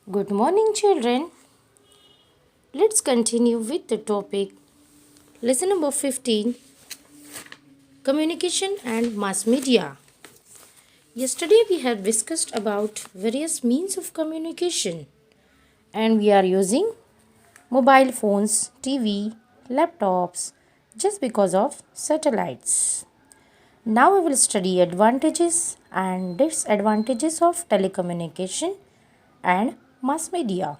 Good morning, children. Let's continue with the topic. Lesson number 15, Communication and Mass Media. Yesterday we have discussed about various means of communication, and we are using mobile phones, TV, laptops just because of satellites. Now we will study advantages and disadvantages of telecommunication and mass media.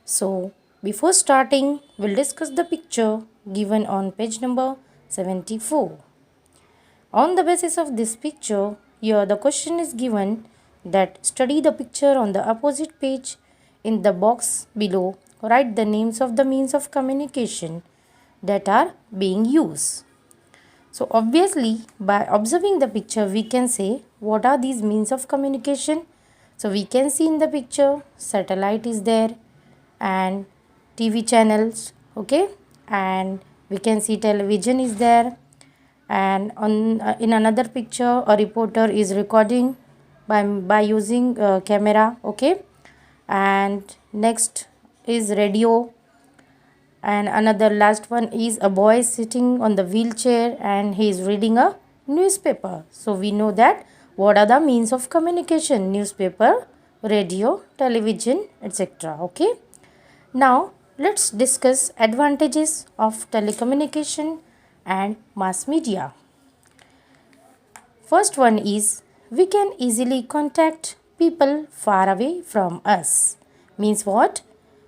So, before starting, we'll discuss the picture given on page number 74. On the basis of this picture, here the question is given that study the picture on the opposite page. In the box below, write the names of the means of communication that are being used. So, obviously, by observing the picture, we can say what are these means of communication. So, we can see in the picture satellite is there and TV channels, okay, and we can see television is there, and on in another picture a reporter is recording by using camera, okay, and next is radio, and another last one is a boy sitting on the wheelchair and he is reading a newspaper. So we know that what are the means of communication: newspaper, radio, television, etc. Okay. Now let's discuss advantages of telecommunication and mass media. First one is we can easily contact people far away from us. Means what?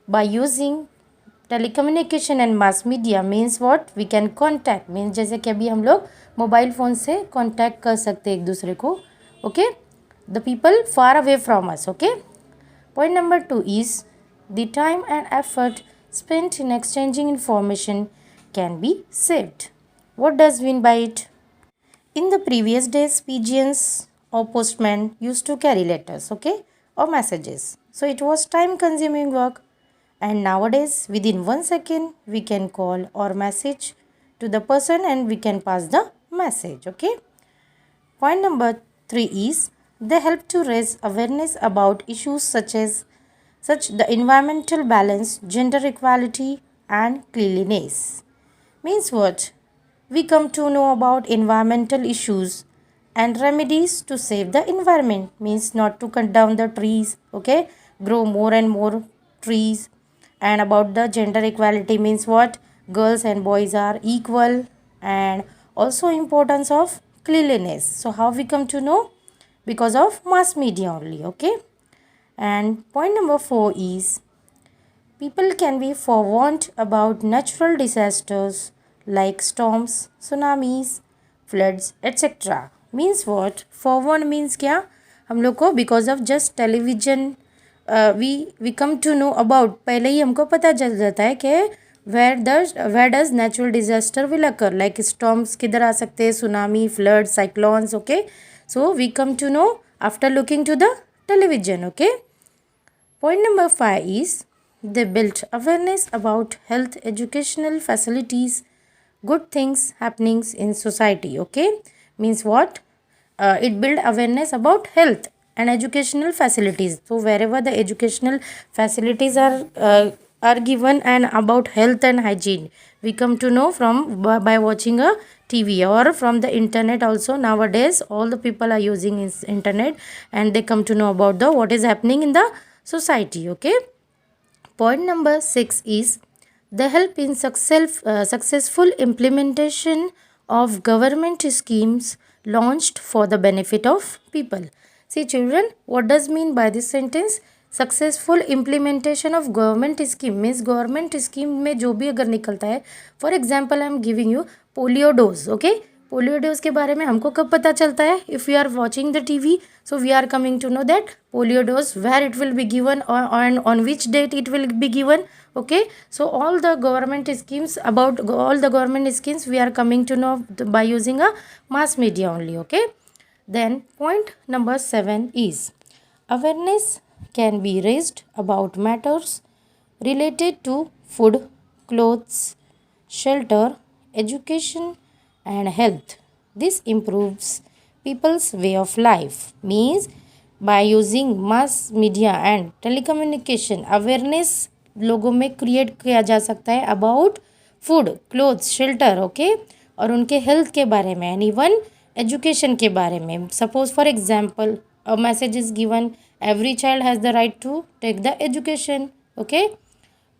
By using telecommunication and mass media means what? We can contact. Means जैसे कि अभी हम लोग mobile phone से contact कर सकते हैं एक दूसरे को. Okay? The people far away from us. Okay? Point number 2 is the time and effort spent in exchanging information can be saved. What does mean by it? In the previous days, pigeons or postmen used to carry letters, okay, or messages. So it was time consuming work. And nowadays, within 1 second, we can call or message to the person and we can pass the message, okay. Point number 3 is they help to raise awareness about issues such the environmental balance, gender equality and cleanliness. Means what? We come to know about environmental issues and remedies to save the environment. Means not to cut down the trees, okay, grow more and more trees. And about the gender equality means what? Girls and boys are equal, and also importance of cleanliness. So how we come to know? Because of mass media only, okay. And point number 4 is people can be forewarned about natural disasters like storms, tsunamis, floods, etc. Means what? Forewarned means क्या? हम लोग को because of just television we come to know about, पहले ही हमको पता चल जाता है कि where does natural disaster will occur, like storms किधर आ सकते हैं, tsunami, floods, cyclones, okay. So we come to know after looking to the television, okay. Point number 5 is they built awareness about health educational facilities, good things happenings in society, okay. Means what? It build awareness about health and educational facilities. So wherever the educational facilities are given and about health and hygiene, we come to know from by watching a TV or from the internet also. Nowadays all the people are using internet and they come to know about the what is happening in the society, okay. Point number 6 is they help in successful implementation of government schemes launched for the benefit of people. See children, what does mean by this sentence? Successful implementation of government scheme means government scheme में जो भी अगर निकलता है, for example I am giving you polio dose, okay. Polio dose के बारे में हमको कब पता चलता है? If you are watching the TV, so we are coming to know that polio dose where it will be given and on which date it will be given, okay. So all the government schemes about all the government schemes we are coming to know by using a mass media only, okay. Then point number 7 is awareness can be raised about matters related to food, clothes, shelter, education and health. This improves people's way of life. Means by using mass media and telecommunication awareness लोगों में create किया जा सकता है about food clothes shelter okay और उनके health के बारे में एंड इवन एजुकेशन के बारे में. Suppose for example a message is given every child has the right to take the education okay.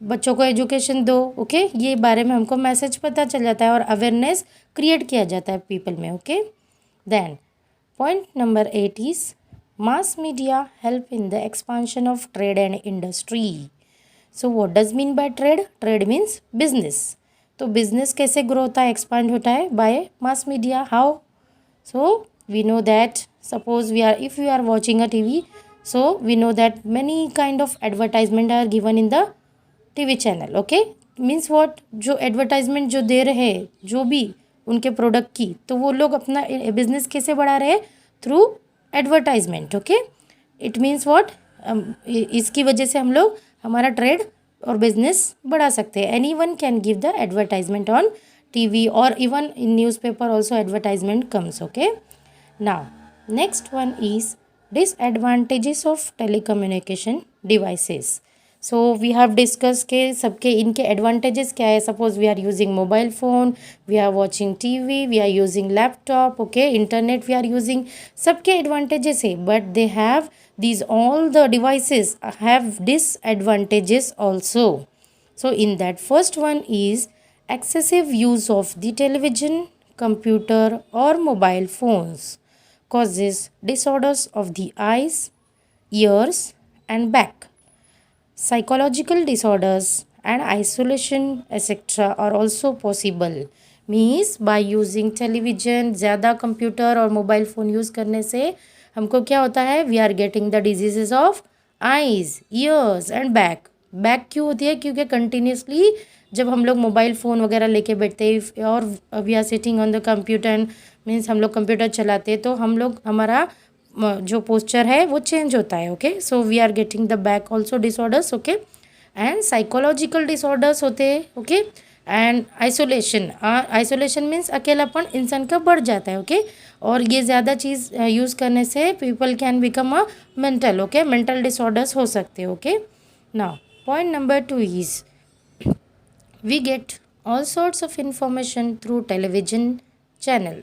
बच्चों को एजुकेशन दो ओके ये बारे में हमको मैसेज पता चल जाता है और अवेयरनेस क्रिएट किया जाता है पीपल में okay. Then point number 8 is mass media help in the expansion of trade and industry. So what does mean by trade? Trade means business. तो business कैसे grow होता है expand होता है by mass media. How? So we know that suppose if we are watching a TV, so we know that many kind of advertisement are given in the TV channel. Okay, means what? जो advertisement जो दे रहे हैं जो भी उनके product की तो वो लोग अपना बिजनेस कैसे बढ़ा रहे हैं through advertisement okay. It means what इसकी वजह से हम लोग हमारा ट्रेड और बिजनेस बढ़ा सकते हैं. Any one can give the advertisement on TV और even in newspaper also advertisement comes okay. Now next one is disadvantages of telecommunication devices. So we have discuss के सबके इनके एडवांटेजेस क्या है. Suppose we are using mobile phone, we are watching TV, we are using laptop okay, internet we are using. सबके advantages है but they have these all the devices have disadvantages also. So in that first one is excessive use of the television, computer or mobile phones causes disorders of the eyes, ears and back. Psychological disorders and isolation etc. are also possible. Means by using television ज़्यादा computer और mobile phone use करने से हमको क्या होता है we are getting the diseases of eyes ears and back. Back क्यों होती है क्योंकि कंटिन्यूसली जब हम लोग मोबाइल फ़ोन वगैरह लेके बैठते हैं और we are sitting on the computer means हम लोग कंप्यूटर चलाते तो हम लोग हमारा जो पोस्चर है वो चेंज होता है okay. So we are getting the back also disorders okay and psychological disorders होते हैं ओके. एंड आइसोलेशन मीन्स अकेलापन इंसान का बढ़ जाता है ओके. और ये ज़्यादा चीज़ यूज़ करने से people can become a mental okay mental disorders हो सकते हैं okay. Now point number 2 is we get all sorts of information through television channel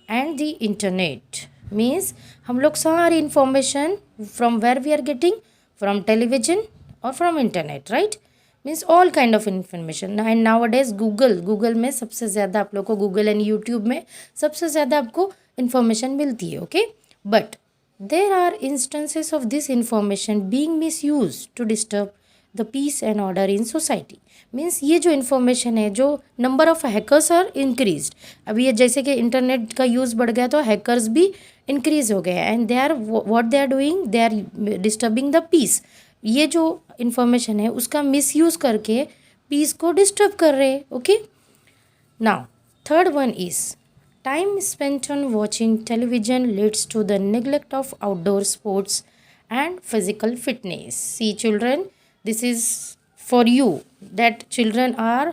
and the internet. Means हम लोग सारी information from where we are getting from television और from internet right. Means all kind of information. And nowadays Google में सबसे ज़्यादा आप लोग को गूगल एंड यूट्यूब में सबसे ज़्यादा आपको इन्फॉर्मेशन मिलती है okay. But there are instances of this information being misuse to disturb the peace and order in society. Means ये जो इन्फॉर्मेशन है जो number of hackers are increase. अभी ये जैसे कि इंटरनेट का यूज़ बढ़ गया तो हैकर्स भी इंक्रीज हो गए and they are what they are doing they are disturbing the peace. ये जो इन्फॉर्मेशन है उसका मिसयूज़ करके पीस को डिस्टर्ब कर रहे okay. Now third one is time spent on watching television leads to the neglect of outdoor sports and physical fitness. See children this is for you that children are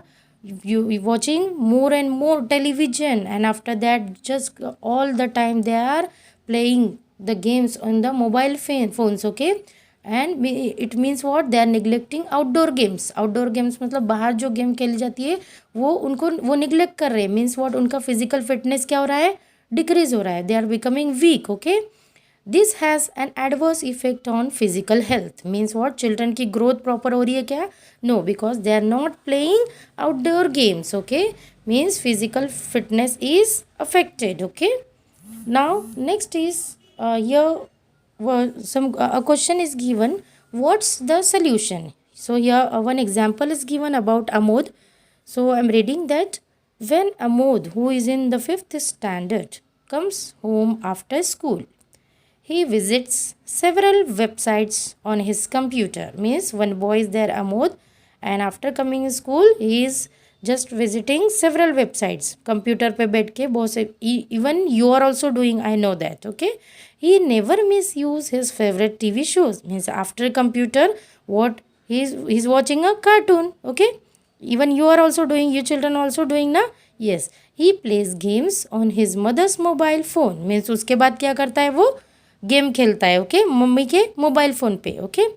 you watching more and more television and after that just all the time they are playing the games on the mobile phones okay. and it means what they are neglecting outdoor games. outdoor games मतलब बाहर जो game खेली जाती है वो उनको वो neglect कर रहे हैं. मीन्स what उनका फिजिकल फिटनेस क्या हो रहा है डिक्रीज हो रहा है. They are becoming weak okay. This has an adverse effect on physical health. Means what children की ग्रोथ प्रॉपर हो रही है क्या no because they are not playing outdoor games okay. Means physical fitness is affected okay. Now next is some a question is given what's the solution. So here one example is given about Amod. So I'm reading that when Amod who is in the 5th standard comes home after school he visits several websites on his computer. Means one boy is there Amod and after coming in school he is just visiting several websites. Computer पे बैठ के बहुत से even you are also doing I know that okay. He never misuse his favorite TV shows. Means after computer what he's watching a cartoon okay. Even you are also doing you children also doing ना yes. He plays games on his mother's mobile phone. Means उसके बाद क्या करता है वो game खेलता है, okay, mummy के मोबाइल फ़ोन पे, okay.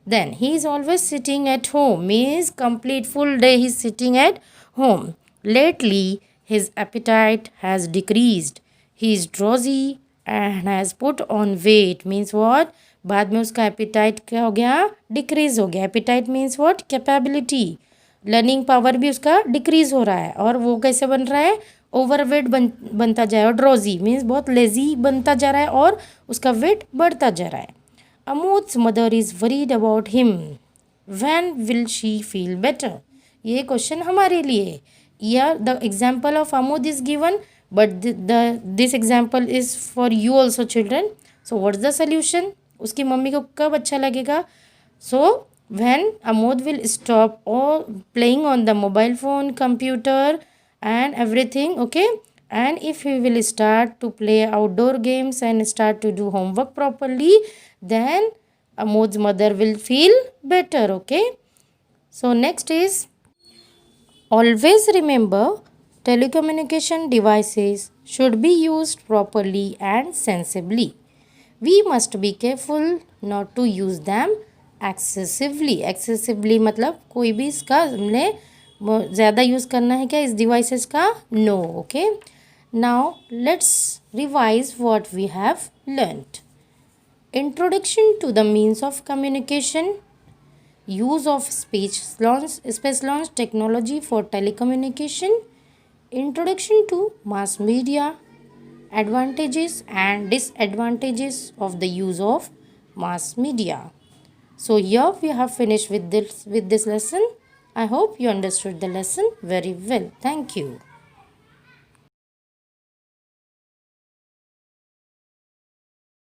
Then he is always sitting at home means complete full day he is sitting at home. Lately his appetite has decreased. He is drowsy and has put on weight means what. बाद में उसका appetite क्या हो गया, decrease हो गया. Appetite means what, capability, learning power भी उसका डिक्रीज हो रहा है. और वो कैसे बन रहा है, ओवरवेट बनता जा रहा है. और ड्रॉजी मीन्स बहुत लेजी बनता जा रहा है और उसका वेट बढ़ता जा रहा है. Amod's mother is worried about him. When will she feel better. ये क्वेश्चन हमारे लिए. Here the example of Amod is given, but this example is for you also children. So what's the solution? उसकी mummy को कब अच्छा लगेगा? So when Amod will stop all playing on the mobile phone, computer and everything, okay? And if he will start to play outdoor games and start to do homework properly, then Amod's mother will feel better, okay? So next is, always remember, telecommunication devices should be used properly and sensibly. We must be careful not to use them excessively. Excessively मतलब कोई भी इसका हमने ज़्यादा use करना है क्या इस डिवाइसेस का? No. Okay. Now let's revise what we have learned. Introduction to the means of communication. Use of space launch technology for telecommunication. Introduction to mass media. Advantages and disadvantages of the use of mass media. So here we have finished with this lesson. I hope you understood the lesson very well. Thank you.